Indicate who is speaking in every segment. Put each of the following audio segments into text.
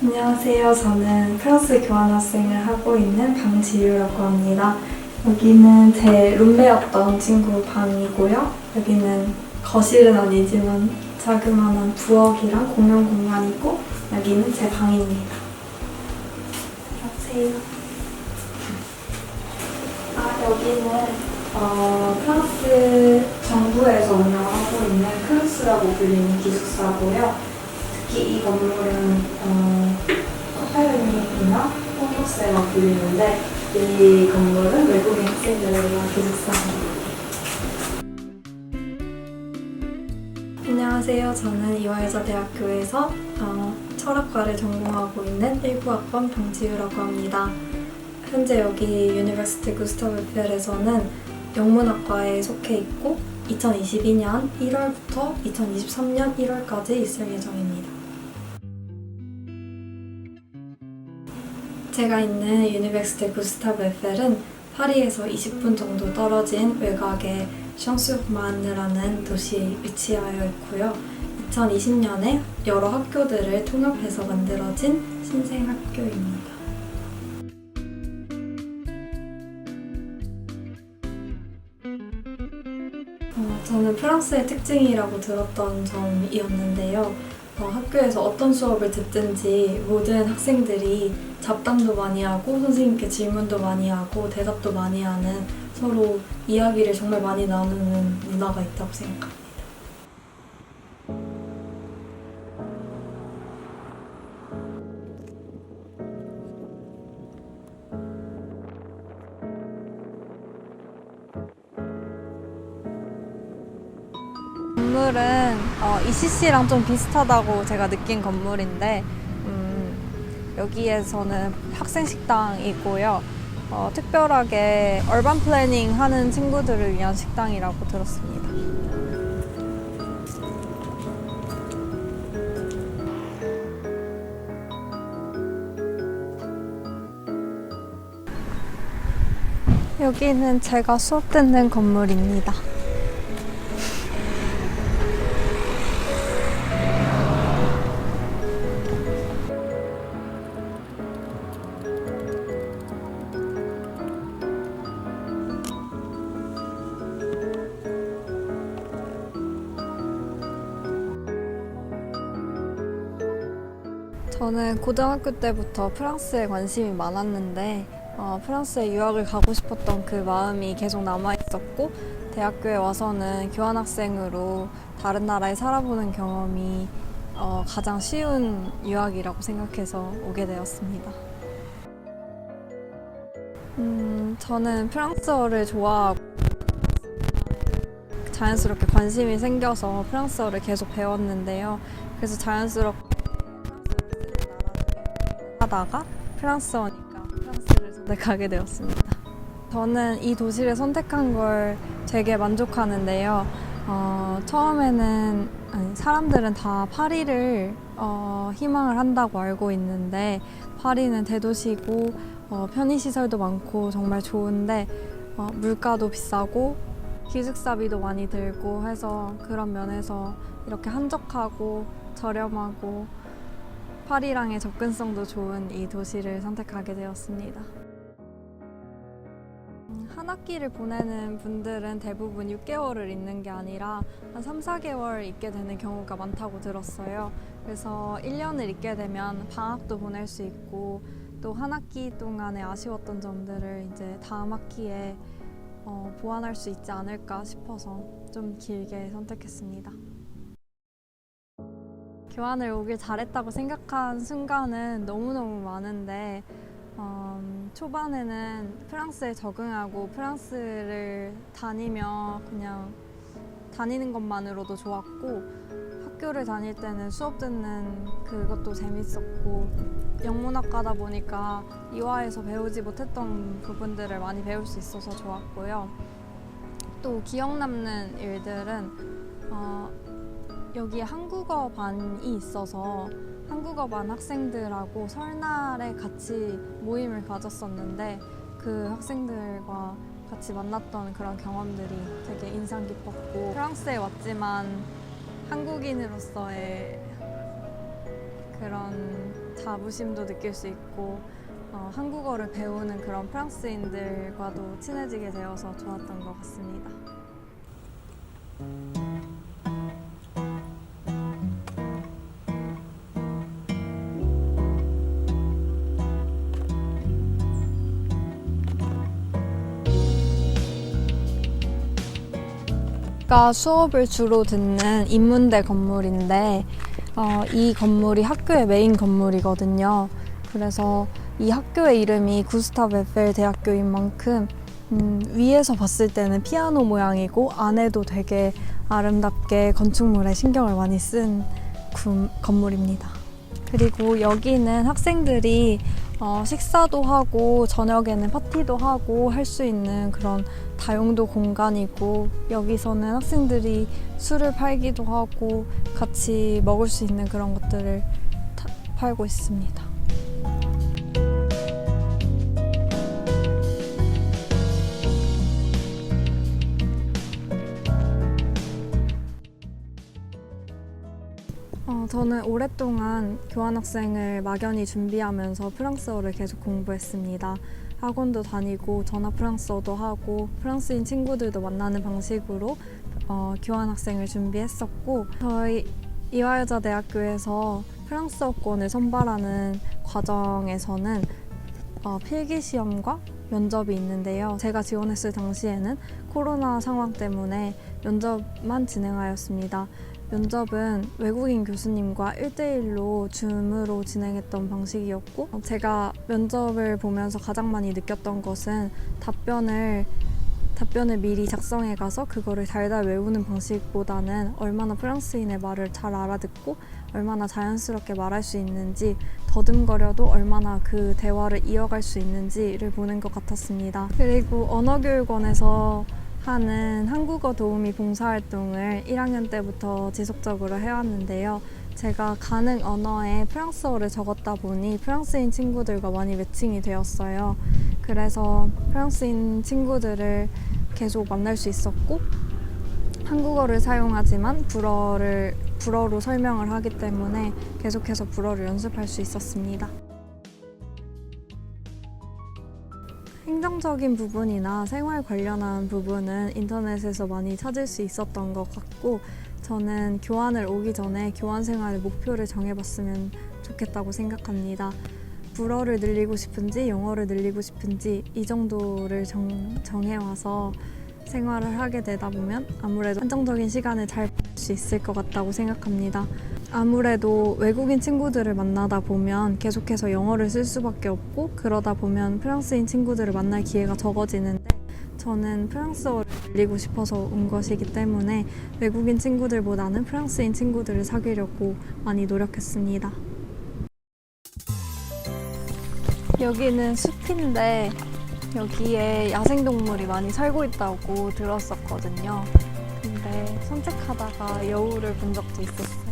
Speaker 1: 안녕하세요. 저는 프랑스 교환학생을 하고 있는 방지유라고 합니다. 여기는 제 룸메였던 친구 방이고요. 여기는 거실은 아니지만 자그마한 부엌이랑 공용 공간이고, 여기는 제 방입니다. 안녕하세요. 여기는 프랑스 정부에서 운영하고 있는 크루스라고 불리는 기숙사고요. 특히 이 건물은 코페르닉이나 폰도스라고 불리는데, 이 건물은 외국인 학생들을 위한 기숙사입니다. 안녕하세요. 저는 이화여자대학교에서 철학과를 전공하고 있는 19학번 방지유라고 합니다. 현재 여기 유니버시티 구스타브 에펠에서는 영문학과에 속해 있고 2022년 1월부터 2023년 1월까지 있을 예정입니다. 제가 있는 유니버시티 구스타브 에펠은 파리에서 20분 정도 떨어진 외곽의 샹스만이라는 도시에 위치하여 있고요. 2020년에 여러 학교들을 통합해서 만들어진 신생학교입니다. 저는 프랑스의 특징이라고 들었던 점이었는데요. 학교에서 어떤 수업을 듣든지 모든 학생들이 잡담도 많이 하고 선생님께 질문도 많이 하고 대답도 많이 하는, 서로 이야기를 정말 많이 나누는 문화가 있다고 생각합니다.
Speaker 2: 건물은 ECC랑 좀 비슷하다고 제가 느낀 건물인데, 여기에서는 학생 식당이고요. 특별하게 얼반 플래닝 하는 친구들을 위한 식당이라고 들었습니다. 여기는 제가 수업 듣는 건물입니다. 저는 고등학교 때부터 프랑스에 관심이 많았는데 프랑스에 유학을 가고 싶었던 그 마음이 계속 남아있었고, 대학교에 와서는 교환학생으로 다른 나라에 살아보는 경험이 가장 쉬운 유학이라고 생각해서 오게 되었습니다. 저는 프랑스어를 좋아하고 자연스럽게 관심이 생겨서 프랑스어를 계속 배웠는데요. 그래서 자연스럽게 하다가 프랑스어니까 프랑스를 선택하게 되었습니다. 저는 이 도시를 선택한 걸 되게 만족하는데요. 처음에는 사람들은 다 파리를 희망을 한다고 알고 있는데, 파리는 대도시고 편의시설도 많고 정말 좋은데 물가도 비싸고 기숙사비도 많이 들고 해서, 그런 면에서 이렇게 한적하고 저렴하고 파리랑의 접근성도 좋은 이 도시를 선택하게 되었습니다. 한 학기를 보내는 분들은 대부분 6개월을 있는 게 아니라 한 3, 4개월 있게 되는 경우가 많다고 들었어요. 그래서 1년을 있게 되면 방학도 보낼 수 있고, 또 한 학기 동안에 아쉬웠던 점들을 이제 다음 학기에 보완할 수 있지 않을까 싶어서 좀 길게 선택했습니다. 교환을 오길 잘했다고 생각한 순간은 너무너무 많은데, 초반에는 프랑스에 적응하고 프랑스를 다니며 그냥 다니는 것만으로도 좋았고, 학교를 다닐 때는 수업 듣는 그것도 재밌었고, 영문학과다 보니까 이화에서 배우지 못했던 부분들을 많이 배울 수 있어서 좋았고요. 또 기억 남는 일들은 여기에 한국어 반이 있어서 한국어반 학생들하고 설날에 같이 모임을 가졌었는데 그 학생들과 같이 만났던 그런 경험들이 되게 인상 깊었고 프랑스에 왔지만 한국인으로서의 그런 자부심도 느낄 수 있고 한국어를 배우는 그런 프랑스인들과도 친해지게 되어서 좋았던 것 같습니다. 제가 수업을 주로 듣는 인문대 건물인데 이 건물이 학교의 메인 건물이거든요. 그래서 이 학교의 이름이 구스타브 에펠 대학교인 만큼 위에서 봤을 때는 피아노 모양이고 안에도 되게 아름답게 건축물에 신경을 많이 쓴 건물입니다. 그리고 여기는 학생들이 식사도 하고 저녁에는 파티도 하고 할 수 있는 그런 다용도 공간이고 여기서는 학생들이 술을 팔기도 하고 같이 먹을 수 있는 그런 것들을 팔고 있습니다. 저는 오랫동안 교환학생을 막연히 준비하면서 프랑스어를 계속 공부했습니다. 학원도 다니고 전화 프랑스어도 하고 프랑스인 친구들도 만나는 방식으로 교환학생을 준비했었고 저희 이화여자대학교에서 프랑스어권을 선발하는 과정에서는 필기시험과 면접이 있는데요. 제가 지원했을 당시에는 코로나 상황 때문에 면접만 진행하였습니다. 면접은 외국인 교수님과 1대1로 줌으로 진행했던 방식이었고 제가 면접을 보면서 가장 많이 느꼈던 것은 답변을 미리 작성해 가서 그거를 달달 외우는 방식보다는 얼마나 프랑스인의 말을 잘 알아듣고 얼마나 자연스럽게 말할 수 있는지 더듬거려도 얼마나 그 대화를 이어갈 수 있는지를 보는 것 같았습니다. 그리고 언어교육원에서 하는 한국어 도우미 봉사활동을 1학년 때부터 지속적으로 해왔는데요. 제가 가능 언어에 프랑스어를 적었다 보니 프랑스인 친구들과 많이 매칭이 되었어요. 그래서 프랑스인 친구들을 계속 만날 수 있었고 한국어를 사용하지만 불어로 설명을 하기 때문에 계속해서 불어를 연습할 수 있었습니다. 행정적인 부분이나 생활 관련한 부분은 인터넷에서 많이 찾을 수 있었던 것 같고 저는 교환을 오기 전에 교환 생활의 목표를 정해봤으면 좋겠다고 생각합니다. 불어를 늘리고 싶은지 영어를 늘리고 싶은지 이 정도를 정해와서 생활을 하게 되다 보면 아무래도 한정적인 시간을 잘 보낼 수 있을 것 같다고 생각합니다. 아무래도 외국인 친구들을 만나다 보면 계속해서 영어를 쓸 수밖에 없고 그러다 보면 프랑스인 친구들을 만날 기회가 적어지는데 저는 프랑스어를 늘리고 싶어서 온 것이기 때문에 외국인 친구들보다는 프랑스인 친구들을 사귀려고 많이 노력했습니다. 여기는 숲인데 여기에 야생동물이 많이 살고 있다고 들었었거든요. 근데 산책하다가 여우를 본 적도 있었어요.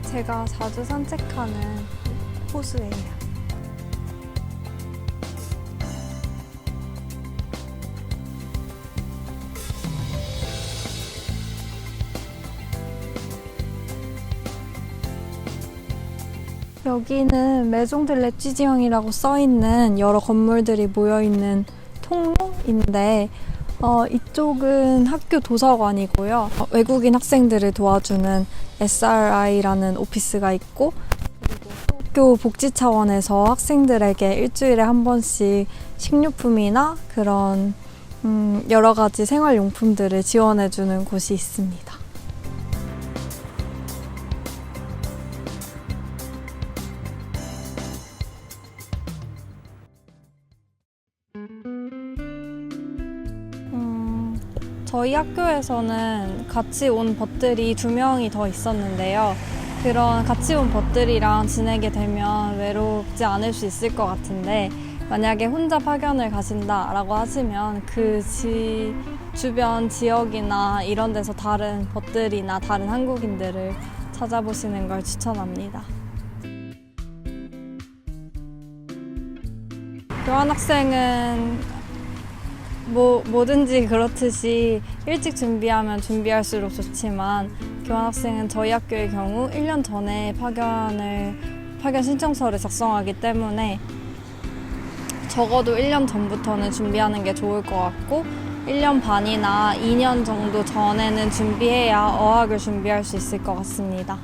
Speaker 2: 제가 자주 산책하는 호수예요. 여기는 메종 드 레쥐지앙이라고 써있는 여러 건물들이 모여있는 통로인데 이쪽은 학교 도서관이고요. 외국인 학생들을 도와주는 SRI라는 오피스가 있고 그리고 학교 복지 차원에서 학생들에게 일주일에 한 번씩 식료품이나 그런 여러 가지 생활용품들을 지원해주는 곳이 있습니다. 저희 학교에서는 같이 온 벗들이 2명이 더 있었는데요. 그런 같이 온 벗들이랑 지내게 되면 외롭지 않을 수 있을 것 같은데 만약에 혼자 파견을 가신다라고 하시면 그 주변 지역이나 이런 데서 다른 벗들이나 다른 한국인들을 찾아보시는 걸 추천합니다. 교환학생은 뭐든지 그렇듯이 일찍 준비하면 준비할수록 좋지만 교환학생은 저희 학교의 경우 1년 전에 파견 신청서를 작성하기 때문에 적어도 1년 전부터는 준비하는 게 좋을 것 같고 1년 반이나 2년 정도 전에는 준비해야 어학을 준비할 수 있을 것 같습니다.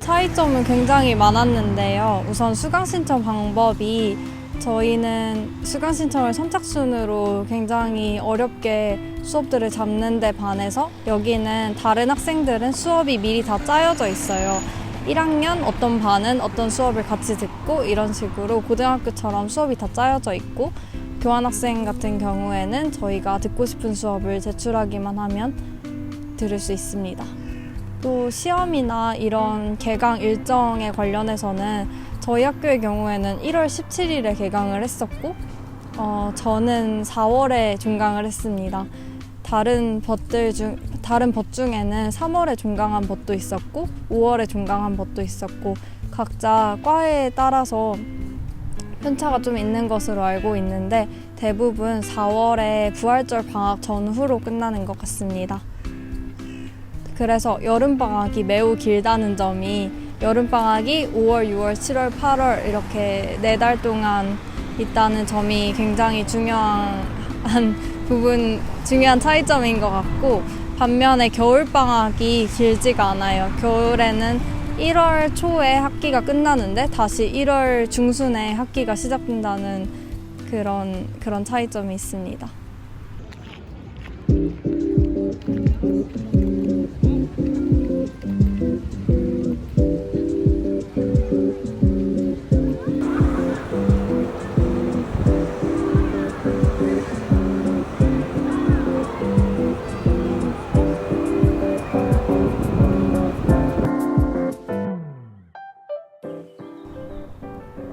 Speaker 2: 차이점은 굉장히 많았는데요. 우선 수강 신청 방법이 저희는 수강 신청을 선착순으로 굉장히 어렵게 수업들을 잡는 데 반해서 여기는 다른 학생들은 수업이 미리 다 짜여져 있어요. 1학년 어떤 반은 어떤 수업을 같이 듣고 이런 식으로 고등학교처럼 수업이 다 짜여져 있고 교환학생 같은 경우에는 저희가 듣고 싶은 수업을 제출하기만 하면 들을 수 있습니다. 또 시험이나 이런 개강 일정에 관련해서는 저희 학교의 경우에는 1월 17일에 개강을 했었고 저는 4월에 종강을 했습니다. 다른 벗 중에는 3월에 종강한 벗도 있었고 5월에 종강한 벗도 있었고 각자 과에 따라서 편차가 좀 있는 것으로 알고 있는데 대부분 4월에 부활절 방학 전후로 끝나는 것 같습니다. 그래서 여름방학이 매우 길다는 점이 여름방학이 5월, 6월, 7월, 8월 이렇게 4달 동안 있다는 점이 굉장히 중요한 차이점인 것 같고 반면에 겨울방학이 길지가 않아요. 겨울에는 1월 초에 학기가 끝나는데 다시 1월 중순에 학기가 시작된다는 그런 차이점이 있습니다.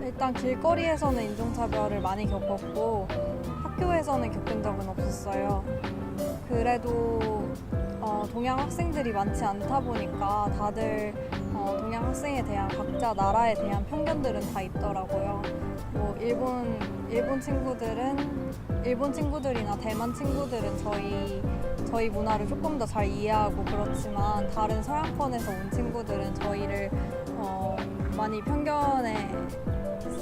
Speaker 2: 일단 길거리에서는 인종차별을 많이 겪었고 학교에서는 겪은 적은 없었어요. 그래도 동양 학생들이 많지 않다 보니까 다들 동양 학생에 대한 각자 나라에 대한 편견들은 다 있더라고요. 뭐 일본 친구들이나 대만 친구들은 저희 문화를 조금 더 잘 이해하고 그렇지만 다른 서양권에서 온 친구들은 저희를 많이 편견에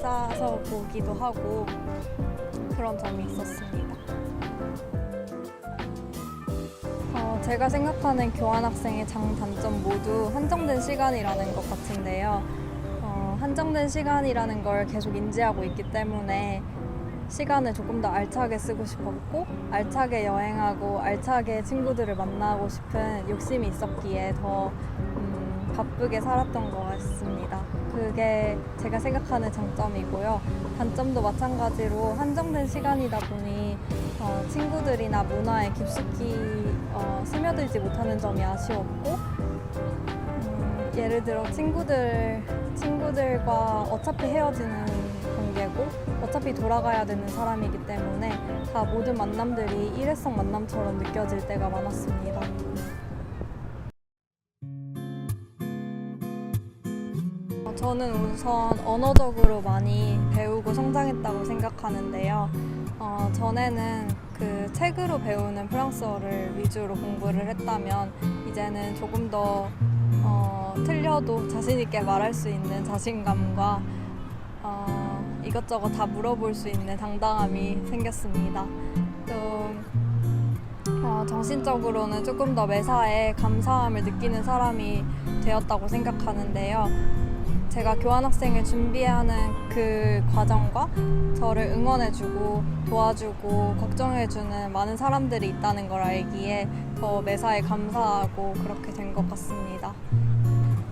Speaker 2: 싸서 보기도 하고 그런 점이 있었습니다. 제가 생각하는 교환학생의 장단점 모두 한정된 시간이라는 것 같은데요. 한정된 시간이라는 걸 계속 인지하고 있기 때문에 시간을 조금 더 알차게 쓰고 싶었고 알차게 여행하고 알차게 친구들을 만나고 싶은 욕심이 있었기에 더 바쁘게 살았던 것 같습니다. 그게 제가 생각하는 장점이고요. 단점도 마찬가지로 한정된 시간이다 보니 친구들이나 문화에 깊숙이 스며들지 못하는 점이 아쉬웠고 예를 들어 친구들과 어차피 헤어지는 관계고 어차피 돌아가야 되는 사람이기 때문에 다 모든 만남들이 일회성 만남처럼 느껴질 때가 많았습니다. 저는 우선 언어적으로 많이 배우고 성장했다고 생각하는데요. 전에는 그 책으로 배우는 프랑스어를 위주로 공부를 했다면 이제는 조금 더 틀려도 자신 있게 말할 수 있는 자신감과 이것저것 다 물어볼 수 있는 당당함이 생겼습니다. 또 정신적으로는 조금 더 매사에 감사함을 느끼는 사람이 되었다고 생각하는데요. 제가 교환학생을 준비하는 그 과정과 저를 응원해주고 도와주고 걱정해주는 많은 사람들이 있다는 걸 알기에 더 매사에 감사하고 그렇게 된 것 같습니다.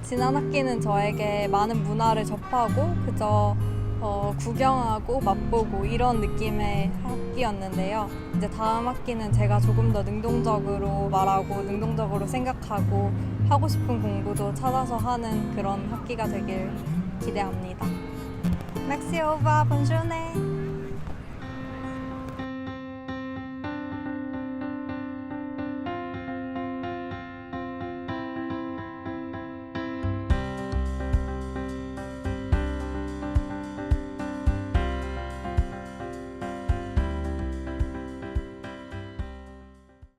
Speaker 2: 지난 학기는 저에게 많은 문화를 접하고 그저 구경하고 맛보고 이런 느낌의 학기였는데요. 이제 다음 학기는 제가 조금 더 능동적으로 말하고 능동적으로 생각하고 하고 싶은 공부도 찾아서 하는 그런 학기가 되길 기대합니다. Merci, au revoir, bonne journée.